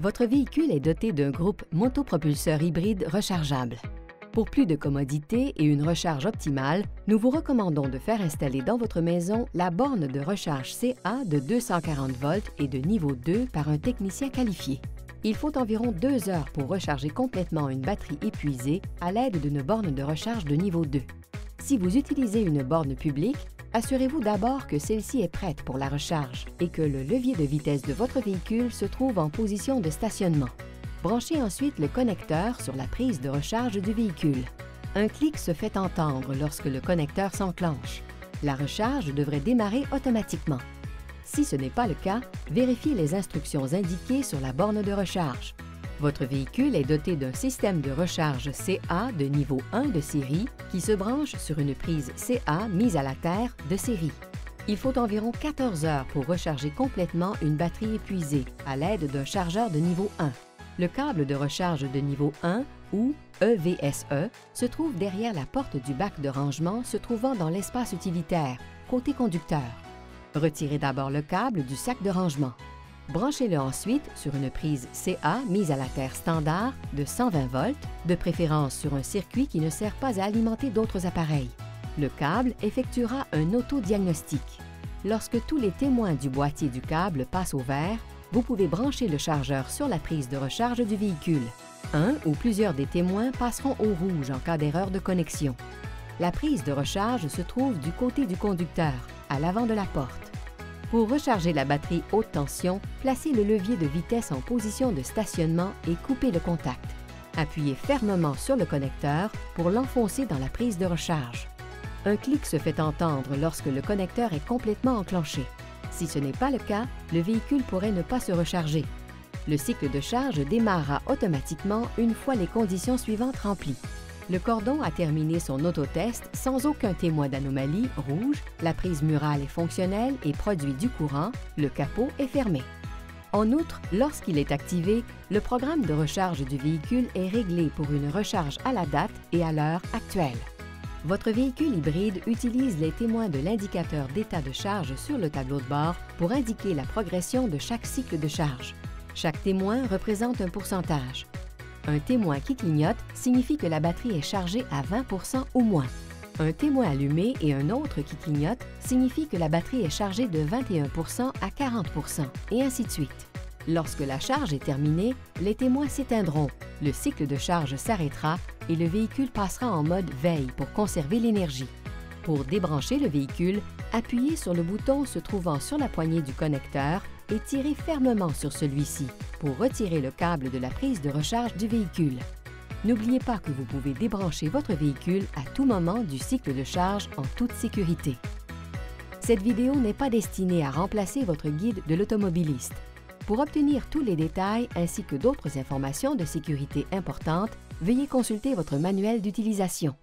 Votre véhicule est doté d'un groupe motopropulseur hybride rechargeable. Pour plus de commodité et une recharge optimale, nous vous recommandons de faire installer dans votre maison la borne de recharge CA de 240 volts et de niveau 2 par un technicien qualifié. Il faut environ 2 heures pour recharger complètement une batterie épuisée à l'aide d'une borne de recharge de niveau 2. Si vous utilisez une borne publique, assurez-vous d'abord que celle-ci est prête pour la recharge et que le levier de vitesse de votre véhicule se trouve en position de stationnement. Branchez ensuite le connecteur sur la prise de recharge du véhicule. Un clic se fait entendre lorsque le connecteur s'enclenche. La recharge devrait démarrer automatiquement. Si ce n'est pas le cas, vérifiez les instructions indiquées sur la borne de recharge. Votre véhicule est doté d'un système de recharge CA de niveau 1 de série qui se branche sur une prise CA mise à la terre de série. Il faut environ 14 heures pour recharger complètement une batterie épuisée à l'aide d'un chargeur de niveau 1. Le câble de recharge de niveau 1, ou EVSE, se trouve derrière la porte du bac de rangement se trouvant dans l'espace utilitaire, côté conducteur. Retirez d'abord le câble du sac de rangement. Branchez-le ensuite sur une prise CA mise à la terre standard de 120 volts, de préférence sur un circuit qui ne sert pas à alimenter d'autres appareils. Le câble effectuera un autodiagnostic. Lorsque tous les témoins du boîtier du câble passent au vert, vous pouvez brancher le chargeur sur la prise de recharge du véhicule. Un ou plusieurs des témoins passeront au rouge en cas d'erreur de connexion. La prise de recharge se trouve du côté du conducteur, à l'avant de la porte. Pour recharger la batterie haute tension, placez le levier de vitesse en position de stationnement et coupez le contact. Appuyez fermement sur le connecteur pour l'enfoncer dans la prise de recharge. Un clic se fait entendre lorsque le connecteur est complètement enclenché. Si ce n'est pas le cas, le véhicule pourrait ne pas se recharger. Le cycle de charge démarrera automatiquement une fois les conditions suivantes remplies. Le cordon a terminé son autotest sans aucun témoin d'anomalie rouge, la prise murale est fonctionnelle et produit du courant, le capot est fermé. En outre, lorsqu'il est activé, le programme de recharge du véhicule est réglé pour une recharge à la date et à l'heure actuelle. Votre véhicule hybride utilise les témoins de l'indicateur d'état de charge sur le tableau de bord pour indiquer la progression de chaque cycle de charge. Chaque témoin représente un pourcentage. Un témoin qui clignote signifie que la batterie est chargée à 20% ou moins. Un témoin allumé et un autre qui clignote signifie que la batterie est chargée de 21% à 40%, et ainsi de suite. Lorsque la charge est terminée, les témoins s'éteindront, le cycle de charge s'arrêtera et le véhicule passera en mode veille pour conserver l'énergie. Pour débrancher le véhicule, appuyez sur le bouton se trouvant sur la poignée du connecteur et tirez fermement sur celui-ci pour retirer le câble de la prise de recharge du véhicule. N'oubliez pas que vous pouvez débrancher votre véhicule à tout moment du cycle de charge en toute sécurité. Cette vidéo n'est pas destinée à remplacer votre guide de l'automobiliste. Pour obtenir tous les détails ainsi que d'autres informations de sécurité importantes, veuillez consulter votre manuel d'utilisation.